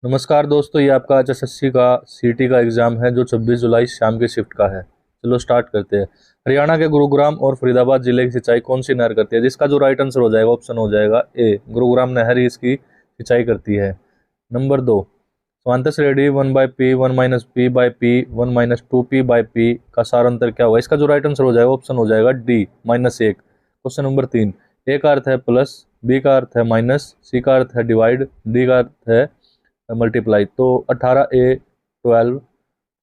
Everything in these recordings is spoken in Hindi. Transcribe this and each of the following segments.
नमस्कार दोस्तों, ये आपका एचएसएससी का सीटी का एग्ज़ाम है जो 26 जुलाई शाम की शिफ्ट का है। चलो स्टार्ट करते हैं। हरियाणा के गुरुग्राम और फरीदाबाद जिले की सिंचाई कौन सी नहर करती है? जिसका जो राइट आंसर हो जाएगा ऑप्शन हो जाएगा ए, गुरुग्राम नहर ही इसकी सिंचाई करती है। नंबर 2, स्वांतः श्रेणी 1/p 1-p/p 1-2p/p का सार अंतर क्या होगा? इसका जो राइट आंसर हो जाएगा ऑप्शन हो जाएगा डी, -1। क्वेश्चन नंबर 3, ए का अर्थ है प्लस, बी का अर्थ है माइनस, सी का अर्थ है डिवाइड, डी का अर्थ है मल्टीप्लाई। तो 18a 12,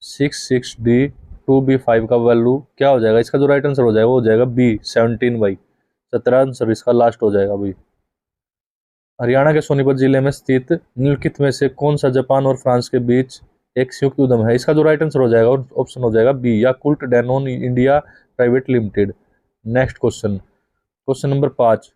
6 डी 2b 5 का वैल्यू क्या हो जाएगा? इसका जो राइट आंसर हो जाएगा वो हो जाएगा बी, 17/17 आंसर इसका लास्ट हो जाएगा भाई। हरियाणा के सोनीपत जिले में स्थित निम्नलिखित में से कौन सा जापान और फ्रांस के बीच एक संयुक्त उद्यम है? इसका जो राइट आंसर हो जाएगा ऑप्शन हो जाएगा B, Yakult Danone India private limited. Next question, question number 5,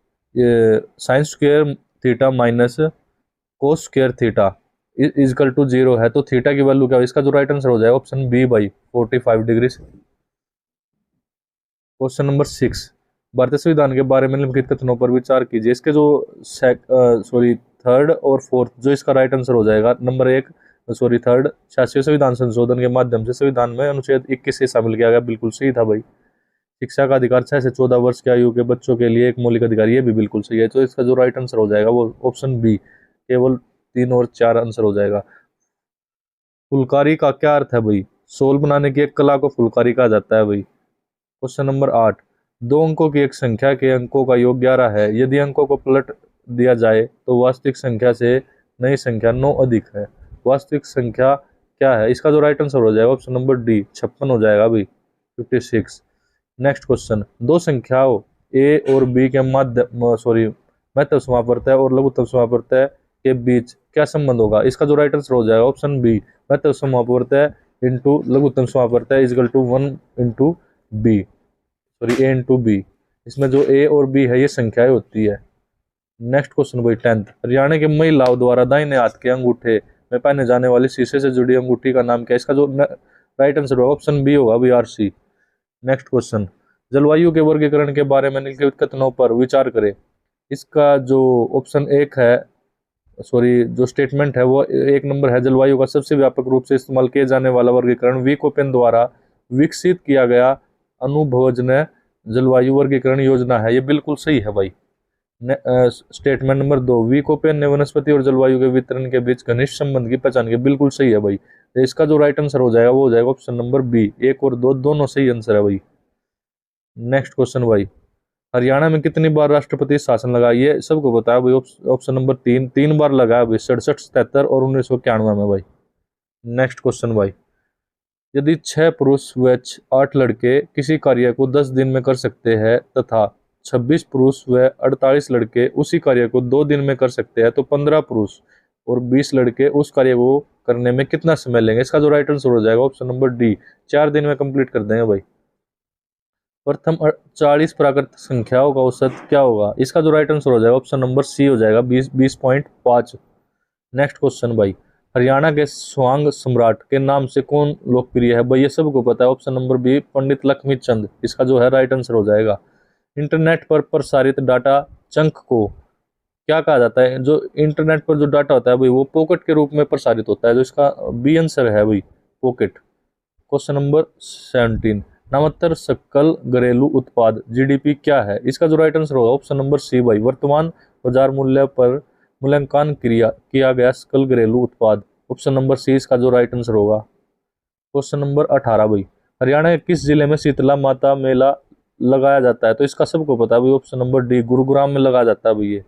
sine square theta minus cos square theta is equal to 0 है तो थीटा की वैल्यू क्या है? इसका जो राइट आंसर हो जाएगा option B by 45 degree. Question number 6, भारतीय संविधान के बारे में निम्नलिखित कथनों पर विचार कीजिए। इसके जो थर्ड और फोर्थ, जो इसका राइट आंसर हो जाएगा नंबर 1 थर्ड, 86वें संविधान संशोधन के माध्यम से संविधान में अनुच्छेद 21 से शामिल किया गया, बिल्कुल सही था भाई। शिक्षा का अधिकार 6 से 14 वर्ष की आयु के बच्चों के लिए एक मौलिक अधिकार, ये भी बिल्कुल सही है। तो इसका जो राइट आंसर हो जाएगा वो ऑप्शन बी, केवल 3 और 4 आंसर हो जाएगा। फुलकारी का क्या अर्थ है भाई? सोल बनाने की एक कला को फुलकारी कहा जाता है भाई। क्वेश्चन नंबर 8, दो अंकों की एक संख्या के अंकों का योग 11 है। यदि अंकों को पलट दिया जाए तो वास्तविक संख्या से नई संख्या 9 अधिक है। वास्तविक संख्या क्या है? इसका जो राइट आंसर हो जाएगा ऑप्शन नंबर डी, 56 हो जाएगा भाई, 56। नेक्स्ट क्वेश्चन, दो संख्याओं ए और बी के मध्य समापवर्तय और लघुत्तम समापवर्तय के बीच क्या संबंध होगा? इसका जो राइट आंसर हो जाएगा ऑप्शन बी, मध्य समापवर्तय इंटू लघुत्तम समापवर्तय equal to 1 into B, A into B. इसमें जो ए और बी है ये संख्याएं होती है। नेक्स्ट क्वेश्चन भाई 10th, हरियाणा के महिलाओं द्वारा दाहिने हाथ के अंगूठे में पहने जाने वाली शीशे से जुड़ी अंगूठी का नाम क्या है? इसका जो राइट आंसर होगा ऑप्शन बी होगा भाई, आरसी। नेक्स्ट क्वेश्चन, जलवायु के वर्गीकरण के बारे में निम्नलिखित कथनों पर विचार करें। इसका जो ऑप्शन एक है, जो स्टेटमेंट है वो 1 नंबर है, जलवायु का सबसे व्यापक रूप से इस्तेमाल किए जाने वाला वर्गीकरण वी कोपेन द्वारा विकसित किया गया अनुभवजन्य जलवायु वर्गीकरण योजना है, ये बिल्कुल सही है भाई। स्टेटमेंट नंबर 2, वी कोपेन ने वनस्पति और जलवायु के वितरण के बीच घनिष्ठ संबंध की पहचान की, बिल्कुल सही है भाई। तो इसका जो राइट आंसर हो जाएगा वो हो जाएगा ऑप्शन नंबर बी, 1 और 2 दोनों सही आंसर है भाई। नेक्स्ट क्वेश्चन भाई, हरियाणा में कितनी बार राष्ट्रपति शासन लगा? ये सबको बताया भाई, ऑप्शन नंबर 3 बार लगा है भाई, 67, 77 और 1991 में भाई। नेक्स्ट क्वेश्चन भाई, यदि 6 पुरुष व 8 लड़के किसी कार्य को 10 दिन में कर सकते हैं तथा 26 पुरुष व 48 लड़के उसी कार्य को 2 दिन में कर सकते हैं तो 15 पुरुष और 20 लड़के उस कार्य को करने में कितना समय लेंगे? इसका जो राइट आंसर हो जाएगा ऑप्शन नंबर डी, 4 दिन में कंप्लीट कर देंगे भाई। प्रथम 40 प्राकृतिक संख्याओं का औसत क्या होगा? इसका जो राइट आंसर हो जाएगा ऑप्शन नंबर सी हो जाएगा, 20.5। नेक्स्ट क्वेश्चन भाई, हरियाणा के स्वांग सम्राट के नाम से कौन लोकप्रिय है भाई? ये सबको पता है, ऑप्शन नंबर बी, पंडित लक्ष्मी चंद इसका जो है राइट आंसर हो जाएगा। इंटरनेट पर प्रसारित डाटा चंक को क्या कहा जाता है? जो इंटरनेट पर जो डाटा होता है भाई वो पॉकेट के रूप में प्रसारित होता है, जो इसका बी आंसर है भाई, पॉकेट। क्वेश्चन नंबर 17, नामांतर सकल घरेलू उत्पाद जीडीपी क्या है? इसका जो राइट आंसर होगा ऑप्शन नंबर सी भाई, वर्तमान बाजार मूल्य पर मूल्यांकन किया गया सकल घरेलू उत्पाद, ऑप्शन नंबर सी इसका जो राइट आंसर होगा। क्वेश्चन नंबर 18 भाई, हरियाणा के किस जिले में शीतला माता मेला लगाया जाता है? तो इसका सबको पता है भाई, ऑप्शन नंबर डी, गुरुग्राम में लगाया जाता है भाई ये।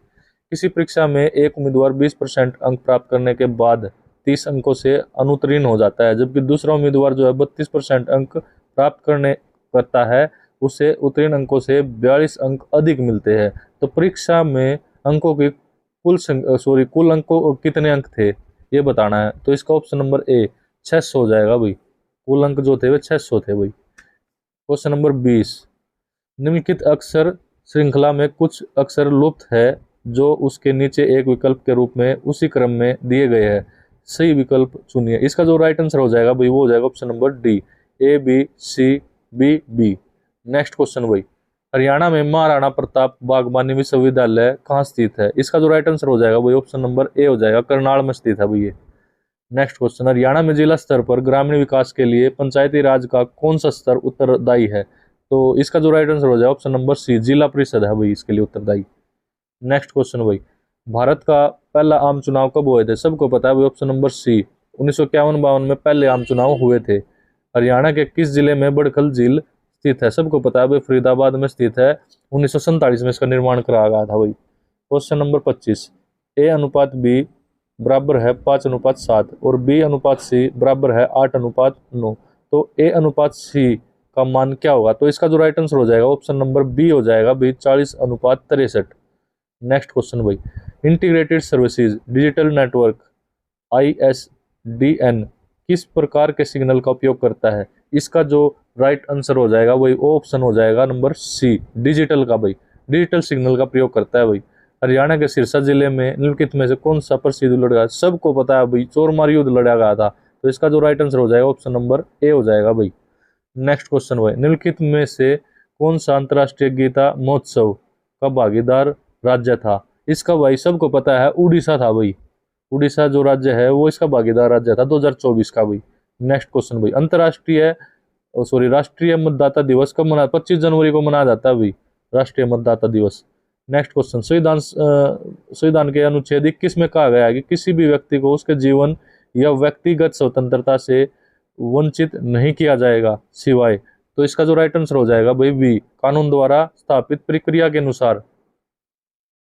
किसी परीक्षा में एक उम्मीदवार 20% अंक प्राप्त करने के बाद 30 अंकों से अनुत्तीर्ण हो जाता है, जबकि दूसरा उम्मीदवार जो है 32% अंक प्राप्त करता है, उसे उत्तीर्ण अंकों से 42 अंक अधिक मिलते हैं। तो परीक्षा में अंकों की कुल अंकों कितने अंक थे ये बताना है। तो इसका ऑप्शन नंबर ए, 600 हो जाएगा भाई, कुल अंक जो थे वे 600 थे भाई। क्वेश्चन नंबर 20, निम्नलिखित अक्षर श्रृंखला में कुछ अक्षर लुप्त है जो उसके नीचे एक विकल्प के रूप में उसी क्रम में दिए गए हैं, सही विकल्प चुनिए। इसका जो राइट आंसर हो जाएगा भाई वो हो जाएगा option number D, A B C B B. Next question भाई, हरियाणा में महाराणा प्रताप बागवानी विश्वविद्यालय कहाँ स्थित है? इसका जो राइट आंसर हो जाएगा भाई ऑप्शन नंबर ए हो जाएगा, करनाल में स्थित है भाई ये। नेक्स्ट क्वेश्चन, हरियाणा में जिला स्तर पर ग्रामीण विकास के लिए पंचायती राज का कौन सा स्तर उत्तरदायी है? तो इसका जो राइट आंसर हो जाएगा ऑप्शन नंबर सी, जिला परिषद है भाई इसके लिए उत्तरदायी। नेक्स्ट क्वेश्चन भाई, भारत का पहला आम चुनाव कब हुए थे? सबको पता है भाई, ऑप्शन नंबर सी, 1951-52 में पहले आम चुनाव हुए थे। हरियाणा के किस जिले में बड़खल झील स्थित है? सबको पता है भाई, फरीदाबाद में स्थित है। 1947 में इसका निर्माण कराया गया था भाई। क्वेश्चन नंबर 25, A/B बराबर है 5:7 और B/C बराबर है 8:9। तो A/C का मान क्या होगा? तो इसका जो राइट आंसर हो जाएगा ऑप्शन नंबर बी हो जाएगा भाई, 40:63। नेक्स्ट क्वेश्चन भाई, integrated services digital network ISDN किस प्रकार के सिग्नल का उपयोग करता है? इसका जो राइट आंसर हो जाएगा वही ऑप्शन हो जाएगा नंबर सी, डिजिटल का भाई, डिजिटल सिग्नल का प्रयोग करता है भाई। हरियाणा के सिरसा जिले में निम्नलिखित में से कौन सा प्रसिद्ध युद्ध लड़ा? सबको पता है भाई, चोरमार युद्ध लड़ा गया था। तो इसका जो राइट आंसर हो जाएगा ऑप्शन नंबर ए हो जाएगा भाई। नेक्स्ट क्वेश्चन भाई, निम्नलिखित में से कौन सा अंतर्राष्ट्रीय गीता महोत्सव का भागीदार राज्य था? इसका भाई सबको पता है, उड़ीसा था भाई। उड़ीसा जो राज्य है वो इसका भागीदार राज्य था 2024 का भाई। नेक्स्ट क्वेश्चन भाई, राष्ट्रीय मतदाता दिवस कब मना? 25 जनवरी को मनाया जाता है भाई, राष्ट्रीय मतदाता दिवस। नेक्स्ट क्वेश्चन, संविधान के अनुच्छेद 21 में कहा गया है कि किसी भी व्यक्ति को उसके जीवन या व्यक्तिगत स्वतंत्रता से वंचित नहीं किया जाएगा सिवाय। तो इसका जो राइट आंसर हो जाएगा भाई बी, कानून द्वारा स्थापित प्रक्रिया के अनुसार,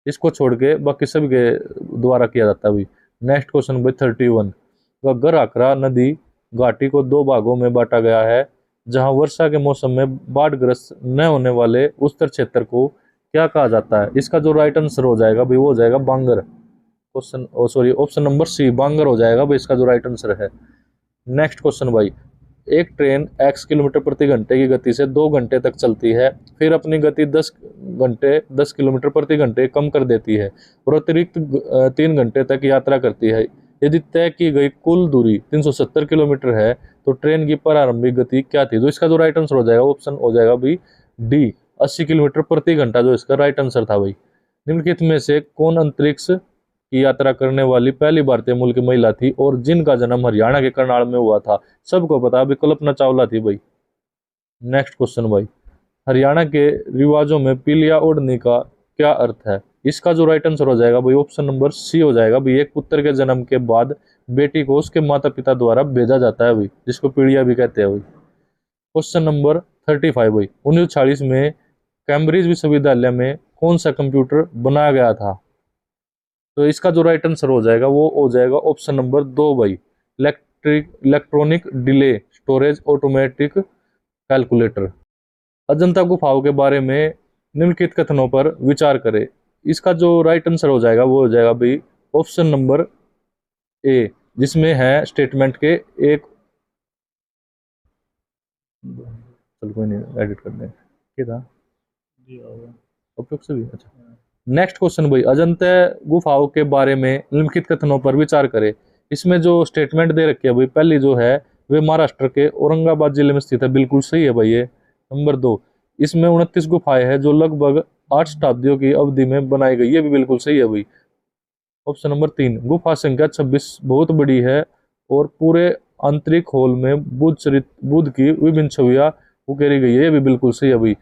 इसको छोड़ के बाकी सभी के द्वारा किया जाता है भाई। नेक्स्ट क्वेश्चन भाई 31, घग्गर-आकरा नदी घाटी को 2 भागों में बांटा गया है, जहां वर्षा के मौसम में बाढ़ग्रस्त न होने वाले उत्तर क्षेत्र को क्या कहा जाता है? इसका जो राइट आंसर हो जाएगा भाई वो हो जाएगा बांगर। ऑप्शन नंबर सी, बांगर हो जाएगा भाई इसका जो राइट आंसर है। नेक्स्ट क्वेश्चन भाई, एक ट्रेन x किलोमीटर प्रति घंटे की गति से 2 घंटे तक चलती है, फिर अपनी गति 10 किलोमीटर प्रति घंटे कम कर देती है और अतिरिक्त 3 घंटे तक यात्रा करती है। यदि तय की गई कुल दूरी 370 किलोमीटर है तो ट्रेन की प्रारंभिक गति क्या थी? तो इसका जो राइट आंसर हो जाएगा ऑप्शन हो जाएगा भाई डी, 80 किलोमीटर प्रति घंटा जो इसका राइट आंसर था भाई। निम्नलिखित में से कौन अंतरिक्ष की यात्रा करने वाली पहली भारतीय मूल की महिला थी और जिनका जन्म हरियाणा के करनाल में हुआ था? सबको पता है, कल्पना चावला थी भाई। नेक्स्ट क्वेश्चन भाई, हरियाणा के रिवाजों में पीलिया ओढ़ने का क्या अर्थ है? इसका जो राइट आंसर हो जाएगा भाई ऑप्शन नंबर सी हो जाएगा भाई, एक पुत्र के जन्म के बाद बेटी को उसके माता पिता द्वारा भेजा जाता है भाई, जिसको पीलिया भी कहते हैं भाई। क्वेश्चन नंबर 35 भाई, 1946 में कैम्ब्रिज विश्वविद्यालय में कौन सा कंप्यूटर बनाया गया था? तो इसका जो राइट आंसर हो जाएगा वो हो जाएगा ऑप्शन नंबर 2 भाई, electronic delay storage automatic calculator. Ajanta गुफाओं के बारे में निम्नलिखित कथनों पर विचार करें। इसका जो राइट आंसर हो जाएगा वो हो जाएगा भाई ऑप्शन नंबर ए, जिसमें है स्टेटमेंट के एक, चल कोई नहीं एडिट कर दें, क्या था उपयुक्त से भी। अच्छा, नेक्स्ट क्वेश्चन भाई, अजंता गुफाओं के बारे में निम्नलिखित कथनों पर विचार करें। इसमें जो स्टेटमेंट दे रखी है भाई, पहली जो है वे महाराष्ट्र के औरंगाबाद जिले में स्थित है, बिल्कुल सही है भाई ये। नंबर 2, इसमें 29 गुफाएं हैं जो लगभग 8 शताब्दियों की अवधि में बनाई गई, ये भी बिल्कुल सही है भाई। ऑप्शन नंबर 3, गुफा संख्या 26 बहुत बड़ी है और पूरे आंतरिक हॉल में बुद्ध की विभिन्न छवियां उकेरी गई है, ये भी बिल्कुल सही है भाई।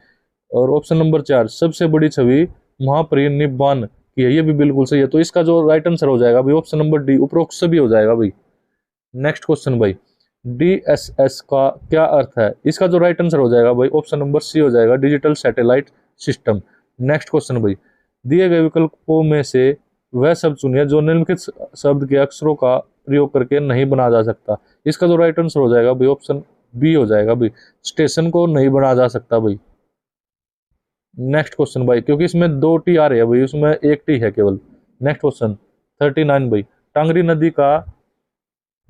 और ऑप्शन नंबर 4, सबसे बड़ी छवि महापरिनिब्बाण की है, ये भी बिल्कुल सही है। तो इसका जो राइट आंसर हो जाएगा भाई ऑप्शन नंबर डी, उपरोक्त सभी हो जाएगा भाई। नेक्स्ट क्वेश्चन भाई, DSS का क्या अर्थ है? इसका जो राइट आंसर हो जाएगा भाई ऑप्शन नंबर सी हो जाएगा, digital satellite system. Next question भाई, दिए गए विकल्पों में से वह शब्द चुनिए जो निम्नलिखित शब्द के अक्षरों का प्रयोग करके नहीं बना जा सकता। इसका जो राइट आंसर हो जाएगा भाई ऑप्शन बी हो जाएगा भाई, स्टेशन को नहीं बनाया जा सकता भाई। नेक्स्ट क्वेश्चन भाई, क्योंकि इसमें 2 टी आ रहे हैं भाई, उसमें 1 टी है केवल। नेक्स्ट क्वेश्चन 39 भाई, टांगरी नदी का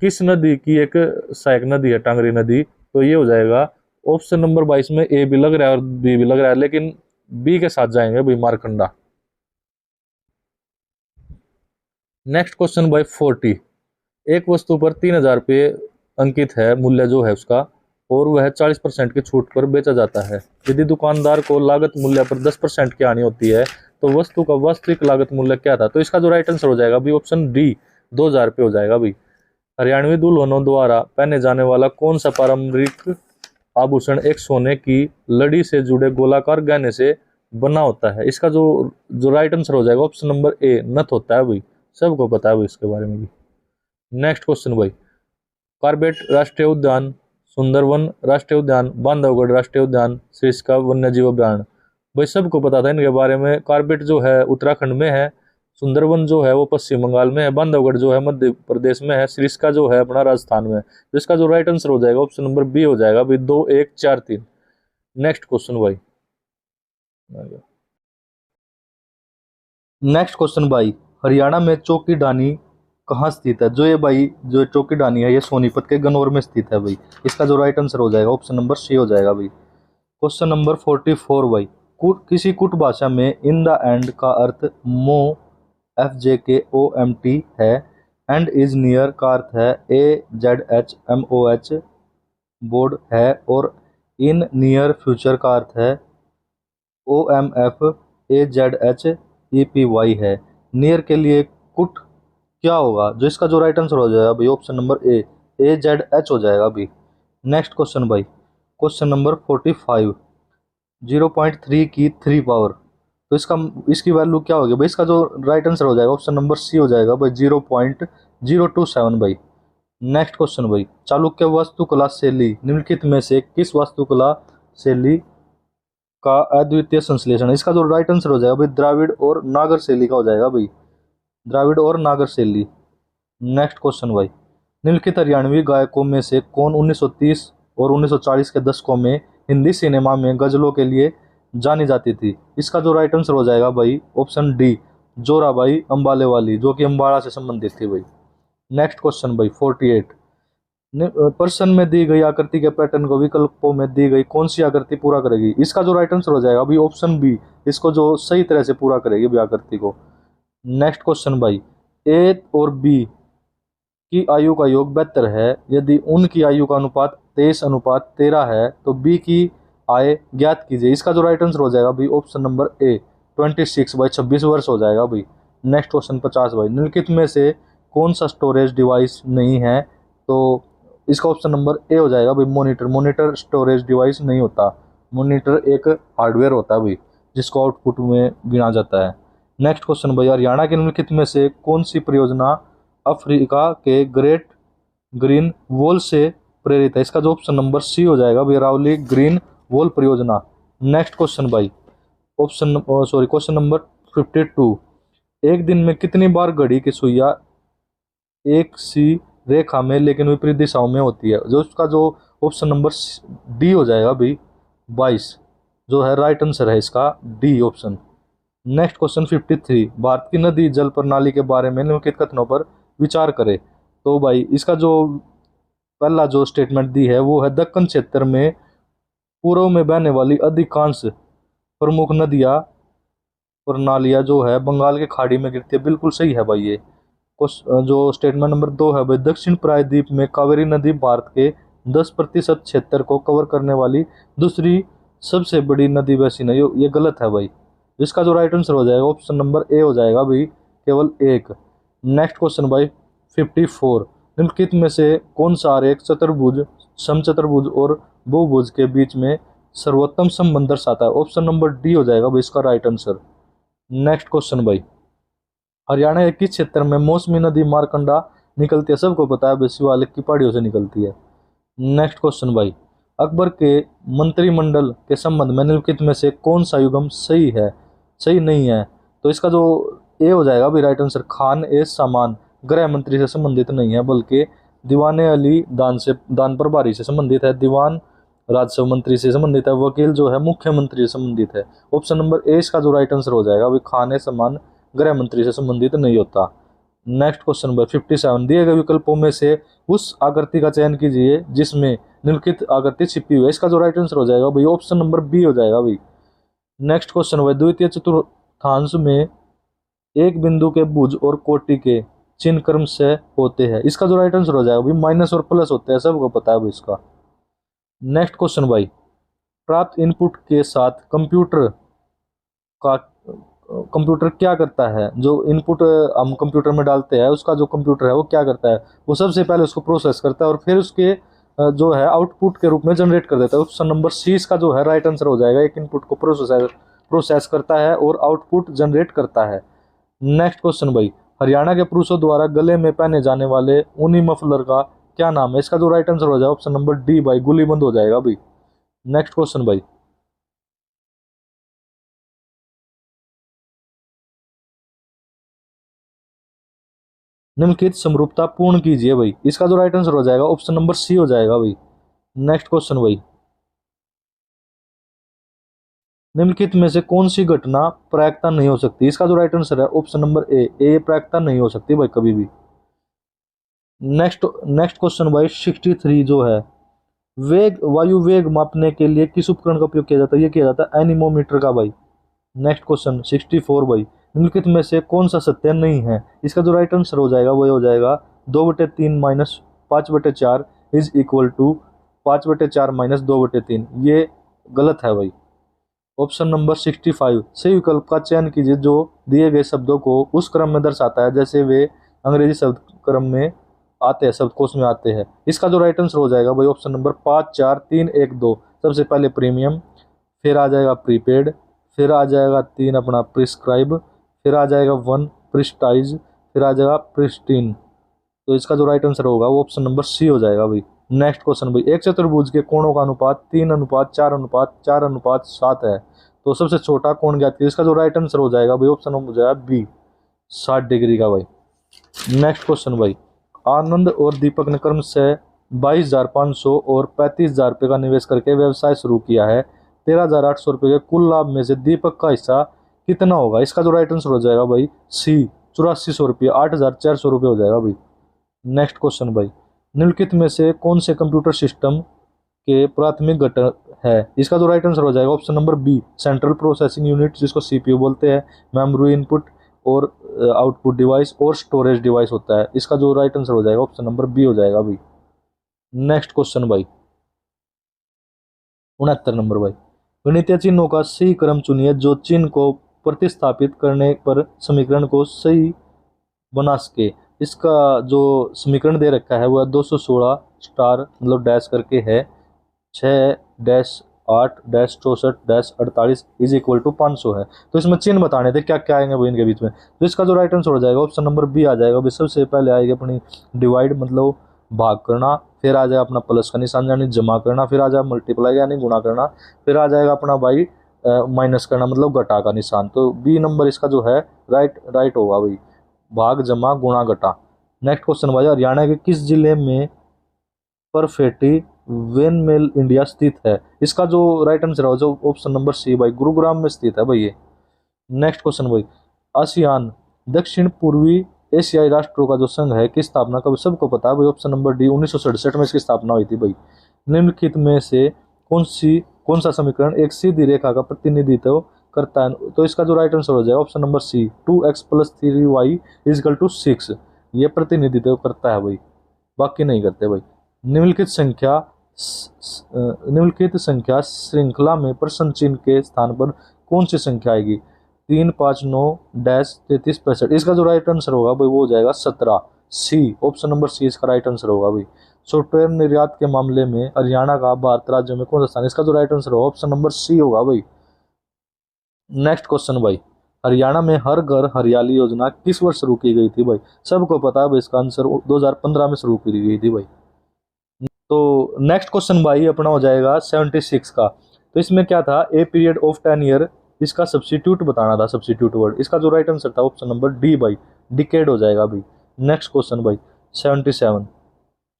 किस नदी की एक सहायक नदी है टांगरी नदी? तो ये हो जाएगा ऑप्शन नंबर 22 में ए भी लग रहा है और बी भी लग रहा है, लेकिन बी के साथ जाएंगे भाई, मारकंडा। नेक्स्ट क्वेश्चन भाई 40, एक वस्तु पर 3000 रुपये अंकित है मूल्य जो है उसका, और वह 40% की छूट पर बेचा जाता है। यदि दुकानदार को लागत मूल्य पर 10% की हानि होती है तो वस्तु का वास्तविक लागत मूल्य क्या था? तो इसका जो राइट आंसर हो जाएगा भाई ऑप्शन डी, 2000 रुपये हो जाएगा भाई। हरियाणवी दुल्हनों द्वारा पहने जाने वाला कौन सा पारंपरिक आभूषण एक सोने की लड़ी से जुड़े गोलाकार गहने से बना होता है? इसका जो जो राइट आंसर हो जाएगा ऑप्शन नंबर ए नथ होता है भाई। सबको पता है भाई इसके बारे में भी। नेक्स्ट क्वेश्चन भाई, कार्बेट राष्ट्रीय उद्यान, सुंदरवन राष्ट्रीय उद्यान, बांधवगढ़ राष्ट्रीय उद्यान, सरिस्का वन्यजीव अभ्यारण्य। भाई सबको पता था इनके बारे में। कार्बेट जो है उत्तराखंड में है, सुंदरवन जो है वो पश्चिम बंगाल में है, बांधवगढ़ जो है मध्य प्रदेश में है, सरिस्का जो है अपना राजस्थान में है। तो इसका जो राइट आंसर हो जाएगा ऑप्शन नंबर बी हो जाएगा भाई, 2 1 4 3। नेक्स्ट क्वेश्चन भाई, नेक्स्ट क्वेश्चन भाई, हरियाणा में चौकीडानी कहाँ स्थित है? जो ये भाई जो चौकीडानी है ये सोनीपत के गनौर में स्थित है भाई। इसका जो राइट आंसर हो जाएगा ऑप्शन नंबर सी हो जाएगा भाई। क्वेश्चन नंबर 44 भाई, किसी कुट भाषा में इन द एंड का अर्थ मो FJKOMT है, एंड इज नियर का अर्थ है AZHMOH बोर्ड है, और इन नियर फ्यूचर का अर्थ है OMFAZHEPY है। नियर के लिए कुट क्या होगा? जो इसका जो राइट आंसर हो जाएगा भाई ऑप्शन नंबर ए AZH हो जाएगा अभी। नेक्स्ट क्वेश्चन भाई, क्वेश्चन नंबर 45, 0.3 की 3 पावर, तो इसकी वैल्यू क्या होगी भाई? इसका जो राइट आंसर हो जाएगा ऑप्शन नंबर सी हो जाएगा भाई, 0.027 भाई। नेक्स्ट क्वेश्चन भाई, चालुक्य वास्तुकला शैली निम्नलिखित में से किस वास्तुकला शैली का अद्वितीय संश्लेषण है? इसका जो राइट आंसर हो जाएगा भाई द्राविड़ और नागर शैली का हो जाएगा भाई, द्राविड़ और नागर शैली। नेक्स्ट क्वेश्चन भाई, निम्नलिखित हरियाणवी गायकों में से कौन 1930 और 1940 के दशकों में हिंदी सिनेमा में गजलों के लिए जानी जाती थी? इसका जो राइट आंसर हो जाएगा भाई ऑप्शन डी जोराबाई अंबाले वाली, जो कि अंबाड़ा से संबंधित थी भाई। नेक्स्ट क्वेश्चन भाई 48, प्रश्न में दी गई आकृति के पैटर्न को विकल्पों में दी गई कौन सी आकृति पूरा करेगी? इसका जो राइट आंसर हो जाएगा अभी ऑप्शन बी, इसको जो सही तरह से पूरा करेगी भी आकृति को। नेक्स्ट क्वेश्चन भाई, ए और बी की आयु का योग 72 है, यदि उनकी आयु का अनुपात 23:13 है तो बी की आय ज्ञात कीजिए। इसका जो राइट आंसर हो जाएगा भाई ऑप्शन नंबर ए 26 भाई, 26 वर्ष हो जाएगा भाई। नेक्स्ट क्वेश्चन 50 भाई, निम्नलिखित में से कौन सा स्टोरेज डिवाइस नहीं है? तो इसका ऑप्शन नंबर ए हो जाएगा भाई मॉनिटर। मॉनिटर स्टोरेज डिवाइस नहीं होता, मॉनिटर एक हार्डवेयर होता है भाई जिसको आउटपुट में गिना जाता है। नेक्स्ट क्वेश्चन भाई, हरियाणा के निम्नलिखित में से कौन सी परियोजना अफ्रीका के ग्रेट ग्रीन वॉल से प्रेरित है? इसका जो ऑप्शन नंबर सी हो जाएगा भाई रावली ग्रीन वॉल परियोजना। नेक्स्ट क्वेश्चन भाई, क्वेश्चन नंबर 52, एक दिन में कितनी बार घड़ी की सुइयां एक सी रेखा में लेकिन विपरीत दिशाओं में होती है? जो उसका जो ऑप्शन नंबर डी हो जाएगा भाई 22, जो है राइट आंसर है इसका D option. Next question 53, Bharat की नदी जल प्रणाली के बारे में निम्नलिखित कथनों पर विचार करें। तो भाई इसका जो पहला जो स्टेटमेंट दी है वो है दक्कन क्षेत्र में पूर्व में बहने वाली अधिकांश प्रमुख नदियां प्रणालियां जो है बंगाल के खाड़ी में गिरती है। बिल्कुल सही है भाई ये। जो स्टेटमेंट नंबर 2 है भाई, दक्षिण प्रायद्वीप में कावेरी नदी भारत के 10% क्षेत्र को कवर करने वाली दूसरी सबसे बड़ी नदी बेसिन है। ये गलत है भाई। इसका जो राइट आंसर हो जाएगा ऑप्शन नंबर ए हो जाएगा भाई, केवल एक। नेक्स्ट क्वेश्चन भाई 54, निम्नलिखित में से कौन सा आरेख चतुर्भुज, समचतुर्भुज और बहुभुज के बीच में सर्वोत्तम संबंध दर्शाता है? ऑप्शन नंबर डी हो जाएगा भाई इसका राइट आंसर। नेक्स्ट क्वेश्चन भाई, हरियाणा के किस क्षेत्र में मौसमी नदी मारकंडा निकलती है? सबको पता है भाई, शिवालिक की पहाड़ियों से निकलती है। नेक्स्ट क्वेश्चन भाई, अकबर के मंत्रिमंडल के संबंध में निम्नलिखित में से कौन सा युग्म सही है, सही नहीं है? तो इसका जो ए हो जाएगा भाई राइट आंसर, खान ए सामान गृह मंत्री से संबंधित नहीं है बल्कि दीवाने अली दान प्रभारी से संबंधित है, दीवान राजस्व मंत्री से संबंधित है, वकील जो है मुख्यमंत्री से संबंधित है। ऑप्शन नंबर ए इसका जो राइट आंसर हो जाएगा अभी खान ए सामान गृह मंत्री से संबंधित नहीं होता। नेक्स्ट क्वेश्चन नंबर 57, दिए गए विकल्पों में से उस आकृति का चयन कीजिए जिसमें निम्नलिखित आकृति छिपी हुई है। इसका जो राइट आंसर हो जाएगा भाई ऑप्शन नंबर बी हो जाएगा भाई। नेक्स्ट क्वेश्चन भाई, द्वितीय चतुर्थांश में एक बिंदु के भुज और कोटि के चिन्ह क्रम से होते हैं। इसका जो राइट आंसर हो जाएगा भाई माइनस और प्लस होते हैं, सबको पता है भाई इसका। नेक्स्ट क्वेश्चन भाई, प्राप्त इनपुट के साथ कंप्यूटर का कंप्यूटर क्या करता है, जो इनपुट हम कंप्यूटर में डालते हैं उसका जो कंप्यूटर है वो क्या करता है, वो सबसे पहले उसको प्रोसेस करता है और फिर उसके जो है आउटपुट के रूप में जनरेट कर देता है। ऑप्शन नंबर सी इसका जो है राइट आंसर हो जाएगा। एक इनपुट को प्रोसेस करता है और आउटपुट जनरेट करता है। नेक्स्ट क्वेश्चन भाई, हरियाणा के पुरुषों द्वारा गले में पहने जाने वाले ऊनी मफलर का क्या नाम है? इसका जो राइट आंसर हो जाएगा ऑप्शन नंबर डी भाई, गुलीबंद हो जाएगा भाई। नेक्स्ट क्वेश्चन भाई, निम्नलिखित समरूपता पूर्ण कीजिए भाई। इसका जो राइट आंसर हो जाएगा ऑप्शन नंबर सी हो जाएगा भाई। नेक्स्ट क्वेश्चन भाई, निम्नलिखित में से कौन सी घटना प्रायिकता नहीं हो सकती? इसका जो राइट आंसर है ऑप्शन नंबर ए प्रायिकता नहीं हो सकती भाई कभी भी। नेक्स्ट नेक्स्ट क्वेश्चन भाई 63 जो है, वेग वायु वेग मापने के लिए किस उपकरण का उपयोग किया जाता है? ये किया जाता है एनीमोमीटर का भाई। नेक्स्ट क्वेश्चन 64 भाई, निम्नलिखित में से कौन सा सत्य नहीं है? इसका जो राइट आंसर हो जाएगा वो हो जाएगा 2/3 minus 5/4 is equal to 5/4 minus 2/3। ये गलत है भाई। ऑप्शन नंबर 65 सही विकल्प का चयन कीजिए जो दिए गए शब्दों को उस क्रम में दर्शाता है जैसे वे अंग्रेजी शब्द क्रम में आते हैं, शब्दकोश में आते हैं। इसका जो राइट आंसर हो जाएगा भाई ऑप्शन नंबर 5 4 3 1 2। सबसे पहले प्रीमियम, फिर आ जाएगा प्रीपेड, फिर आ जाएगा 3 अपना प्रिस्क्राइब, फिर आ जाएगा 1 प्रिस्टाइज, फिर आ जाएगा प्रिस्टीन। तो इसका जो राइट आंसर होगा वो ऑप्शन नंबर सी हो जाएगा भाई। नेक्स्ट क्वेश्चन भाई, एक चतुर्भुज के कोणों का अनुपात 3:4:4:7 है, तो सबसे छोटा कोण ज्ञात कीजिए। इसका जो राइट आंसर हो जाएगा भाई ऑप्शन नंबर हो जाएगा बी 60 डिग्री का भाई। नेक्स्ट क्वेश्चन भाई, आनंद और दीपक ने क्रम से 22,500 और 35,000 रुपये का निवेश करके व्यवसाय शुरू किया है। 13,800 रुपये के कुल लाभ में से दीपक का हिस्सा कितना होगा? इसका जो राइट आंसर हो जाएगा भाई सी 8400 रुपये, 8,400 रुपये हो जाएगा भाई। नेक्स्ट क्वेश्चन भाई, निम्नलिखित में से कौन से कंप्यूटर सिस्टम के प्राथमिक घटक है? इसका जो राइट आंसर हो जाएगा option number B central processing unit, जिसको सीपीयू बोलते हैं, मेमोरी इनपुट और आउटपुट डिवाइस और स्टोरेज डिवाइस होता है। इसका जो राइट आंसर हो जाएगा ऑप्शन नंबर बी हो जाएगा भाई। नेक्स्ट क्वेश्चन भाई 69 नंबर भाई, गणितीय चिन्हों का सही क्रम चुनिए जो चिन्ह को प्रतिस्थापित करने पर समीकरण को सही बना सके। इसका जो समीकरण दे रखा है वो है 216 स्टार मतलब डैश करके है 6-8-64-48 इज इक्वल टू 500 है। तो इसमें चिन्ह बताने थे क्या क्या आएंगे वो इनके बीच में। तो इसका जो राइट आंसर हो जाएगा ऑप्शन नंबर बी आ जाएगा। सबसे पहले आएगी अपनी डिवाइड मतलब भाग करना, फिर आ जाएगा अपना प्लस का निशान यानी जमा करना, फिर आ जाएगा मल्टीप्लाई यानी गुणा करना, फिर आ जाएगा अपना भाई माइनस करना मतलब घटा का निशान। तो बी नंबर इसका जो है राइट होगा भाई, भाग जमा गुणा घटा। नेक्स्ट क्वेश्चन भाई, हरियाणा के किस जिले में परफेटी वेन मेल इंडिया स्थित है? इसका जो राइट आंसर है जो ऑप्शन नंबर सी भाई, गुरुग्राम में स्थित है भाई ये। नेक्स्ट क्वेश्चन भाई, आसियान दक्षिण पूर्वी एशियाई राष्ट्रों का जो संघ है की स्थापना कब? सबको पता है भाई ऑप्शन नंबर डी 1967 में इसकी स्थापना हुई थी भाई। निम्नलिखित में से कौन सा समीकरण एक सीधी रेखा का प्रतिनिधित्व करता है? तो इसका जो राइट आंसर हो जाएगा ऑप्शन नंबर सी 2x + 3y = 6। ये प्रतिनिधित्व करता है भाई, बाकी नहीं करते भाई। निम्नलिखित संख्या श्रृंखला में प्रश्न चिन्ह के स्थान पर कौन सी संख्या आएगी? 3 5 9 डैश 33 65। इसका जो राइट आंसर होगा भाई वो हो जाएगा 17 सी, ऑप्शन नंबर सी इसका राइट आंसर होगा भाई। सॉफ्टवेयर निर्यात के मामले में हरियाणा का भारत राज्य में कौन सा स्थान? इसका जो राइट आंसर होगा ऑप्शन नंबर सी होगा भाई। नेक्स्ट क्वेश्चन भाई, हरियाणा में हर घर हरियाली योजना किस वर्ष शुरू की गई थी भाई? सबको पता है भाई इसका आंसर 2015 में शुरू की गई थी भाई। तो नेक्स्ट क्वेश्चन भाई अपना हो जाएगा 76 का। तो इसमें क्या था, ए पीरियड ऑफ 10 ईयर, इसका सब्स्टिट्यूट बताना था, सब्स्टिट्यूट वर्ड। इसका जो राइट आंसर था ऑप्शन नंबर डी भाई, डिकेड हो जाएगा भाई। नेक्स्ट क्वेश्चन भाई 77,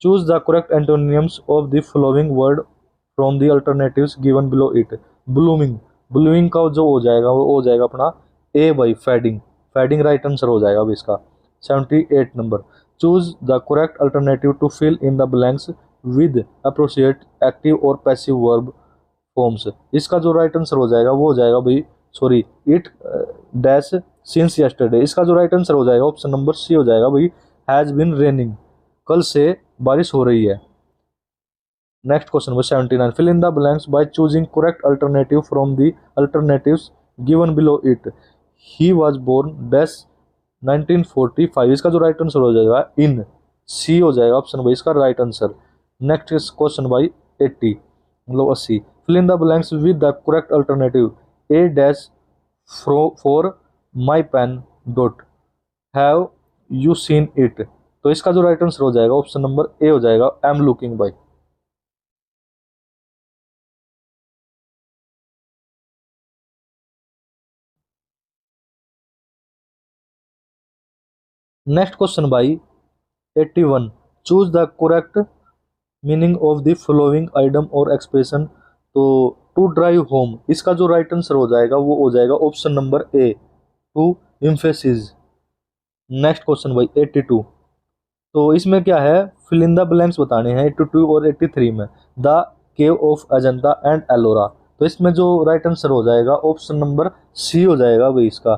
choose the correct एंटोनियम्स of the following word from the alternatives given below it. Blooming, blowing का जो हो जाएगा वो हो जाएगा अपना ए भाई, फैडिंग, फैडिंग राइट आंसर हो जाएगा भाई इसका। 78 number, choose the correct alternative to fill in the blanks with appropriate active और पैसिव वर्ब फॉर्म्स। इसका जो राइट आंसर हो जाएगा वो हो जाएगा भाई sorry it dash since yesterday. इसका जो राइट आंसर हो जाएगा ऑप्शन नंबर सी हो जाएगा भाई, हैज बीन रेनिंग, कल से बारिश हो रही है। Next question number 79, fill in the blanks by choosing correct alternative from the alternatives given below it. He was born dash 1945, इसका जो राइट आंसर हो जाएगा इन, सी हो जाएगा ऑप्शन भाई इसका राइट आंसर। नेक्स्ट क्वेश्चन भाई 80 मतलब 80, fill in the blanks with the correct alternative. A dash for my pen dot, have you seen it. तो इसका जो राइट आंसर हो जाएगा ऑप्शन नंबर ए हो जाएगा I am looking by. Next question भाई 81, choose the correct meaning of the following item और एक्सप्रेशन। तो टू ड्राइव होम, इसका जो राइट आंसर हो जाएगा वो हो जाएगा option number A to emphasis. Next question भाई 82, तो इसमें क्या है, फिल इन द ब्लैंक्स बताने हैं 82 और 83 में। The cave of Ajanta and Ellora, तो इसमें जो राइट आंसर हो जाएगा ऑप्शन नंबर सी हो जाएगा भाई इसका,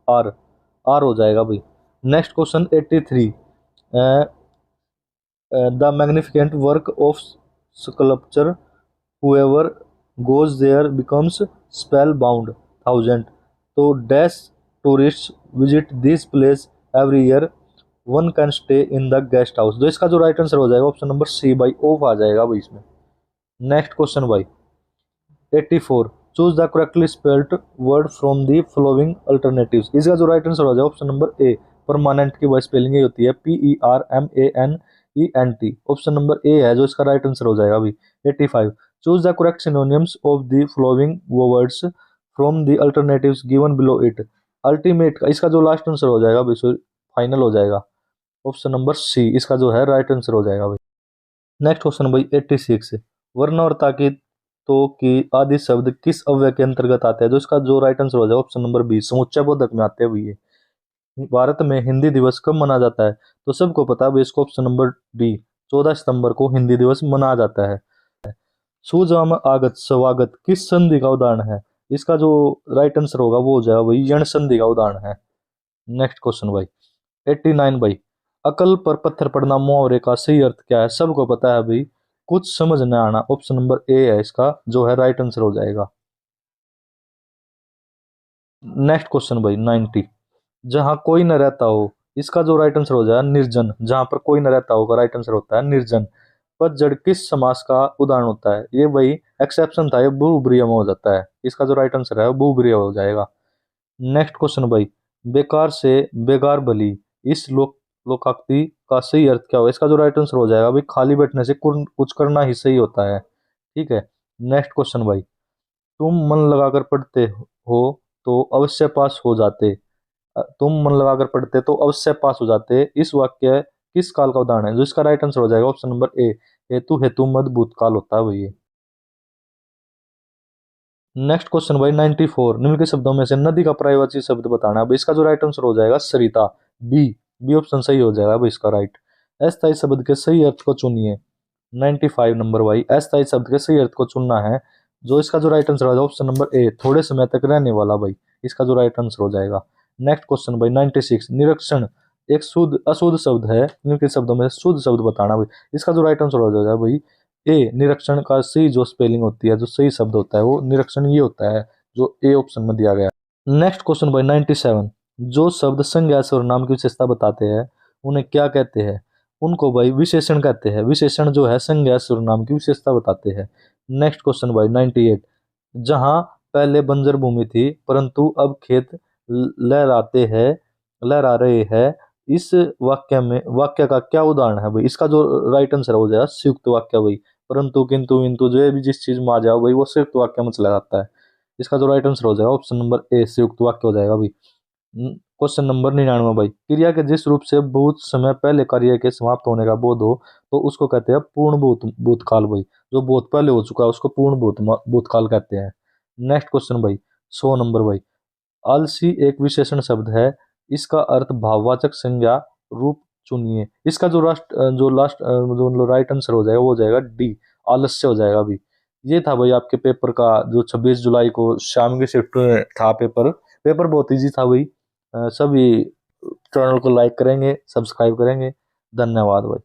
आर, आर हो जाएगा भाई। Next question 83, the magnificent work of sculpture whoever goes there becomes spellbound thousand। तो dash tourist visit this place every year, one can stay in the guest house. तो इसका जो राइट आंसर हो जाएगा option number C by of आ जाएगा भाई इसमें। नेक्स्ट क्वेश्चन भाई 84, choose the correctly spelled word from the following alternatives. इसका जो राइट आंसर हो जाएगा ऑप्शन नंबर ए, परमानेंट की वही स्पेलिंग ही होती है PERMANENT। ऑप्शन नंबर ए है जो इसका राइट आंसर हो जाएगा भाई। 85, choose the correct synonyms of the following words from the alternatives given below it. Ultimate का इसका जो लास्ट आंसर हो जाएगा भाई, फाइनल हो जाएगा ऑप्शन नंबर सी, इसका जो है राइट आंसर हो जाएगा भाई। नेक्स्ट क्वेश्चन भाई 86, वर्ण और ताकीद तो की आदि शब्द किस अव्यय के अंतर्गत आते हैं। जो इसका जो राइट आंसर हो जाएगा ऑप्शन नंबर बी, समुच्चय बोधक में आते हैं भाई ये। भारत में हिंदी दिवस कब मनाया जाता है, तो सबको पता है भाई इसको ऑप्शन नंबर डी, 14 सितंबर को हिंदी दिवस मनाया जाता है। सुजाम आगत स्वागत किस संधि का उदाहरण है। इसका जो राइट आंसर होगा वो हो जाएगा भाई यण संधि का उदाहरण है। नेक्स्ट क्वेश्चन भाई 89 भाई, अकल पर पत्थर पड़ना मुहावरे का सही अर्थ क्या है। सबको पता है भाई कुछ समझ न आना, ऑप्शन नंबर ए है इसका जो है राइट आंसर हो जाएगा। नेक्स्ट क्वेश्चन भाई 90, जहां कोई न रहता हो, इसका जो राइट आंसर हो जाएगा निर्जन। जहां पर कोई न रहता हो का राइट आंसर होता है निर्जन। पतझड़ किस समास का उदाहरण होता है, ये वही एक्सेप्शन था, ये बहुब्रीहि में हो जाता है। इसका जो राइट आंसर है वो बहुब्रीहि हो जाएगा। नेक्स्ट क्वेश्चन भाई, बेकार से बेगार भली, इस लोकोक्ति का सही अर्थ क्या होगा। इसका जो राइट आंसर हो जाएगा भाई खाली बैठने से कुछ करना ही सही होता है। ठीक है। नेक्स्ट क्वेश्चन भाई, तुम मन लगाकर पढ़ते हो तो अवश्य पास हो जाते, तुम मन लगाकर पढ़ते तो अवश्य पास हो जाते, इस वाक्य किस काल का उदाहरण है। जो इसका राइट आंसर हो जाएगा ऑप्शन नंबर ए, हेतु हेतु मद भूतकाल होता है भैया। नेक्स्ट क्वेश्चन भाई 94, निम्न के शब्दों में से नदी का पर्यायवाची शब्द बताना है। अब इसका जो राइट आंसर हो जाएगा सरिता, बी, बी ऑप्शन सही हो जाएगा भाई इसका राइट। अस्थायी शब्द के सही अर्थ को चुनिए। 95 नंबर भाई, अस्थायी शब्द के सही अर्थ को चुनना है। जो इसका जो राइट आंसर हो जाएगा ऑप्शन नंबर ए, थोड़े समय तक रहने वाला भाई, इसका जो राइट आंसर हो जाएगा। नेक्स्ट क्वेश्चन भाई 96, निरीक्षण एक शुद्ध अशुद्ध शब्द है, निम्न के शब्दों में शुद्ध शब्द बताना भाई। इसका जो राइट आंसर हो जाएगा भाई ए, निरीक्षण का सही जो स्पेलिंग होती है, जो सही शब्द होता है वो निरीक्षण ये होता है जो ए ऑप्शन में दिया गया। नेक्स्ट क्वेश्चन बाई 97, जो शब्द संज्ञा सर्वनाम की विशेषता बताते हैं उन्हें क्या कहते हैं। उनको भाई विशेषण कहते हैं। विशेषण जो है संज्ञा सर्वनाम की विशेषता बताते हैं। नेक्स्ट क्वेश्चन बाई 98, जहां पहले बंजर भूमि थी परंतु अब खेत लहराते हैं, लहरा रहे हैं, इस वाक्य का क्या उदाहरण है भाई। इसका जो राइट आंसर हो जाएगा संयुक्त वाक्य भाई, परंतु किंतु विंतु जो भी जिस चीज में आ जाओ भाई वो संयुक्त वाक्य में चला जाता है। इसका जो राइट आंसर हो जाएगा ऑप्शन नंबर ए, संयुक्त वाक्य हो जाएगा भाई। क्वेश्चन नंबर 99 भाई, क्रिया के जिस रूप से बहुत समय पहले कार्य के समाप्त होने का बोध हो तो उसको कहते हैं पूर्ण भूतकाल भाई। जो बहुत पहले हो चुका है उसको पूर्ण भूतकाल कहते हैं। नेक्स्ट क्वेश्चन भाई 100 नंबर भाई, आलसी एक विशेषण शब्द है, इसका अर्थ भाववाचक संज्ञा रूप चुनिए। इसका जो लास्ट जो राइट आंसर हो जाएगा वो हो जाएगा डी, आलस्य हो जाएगा अभी। ये था भाई आपके पेपर का जो 26 जुलाई को शाम की शिफ्ट में था पेपर। पेपर बहुत इजी था भाई। सभी चैनल को लाइक करेंगे, सब्सक्राइब करेंगे। धन्यवाद भाई।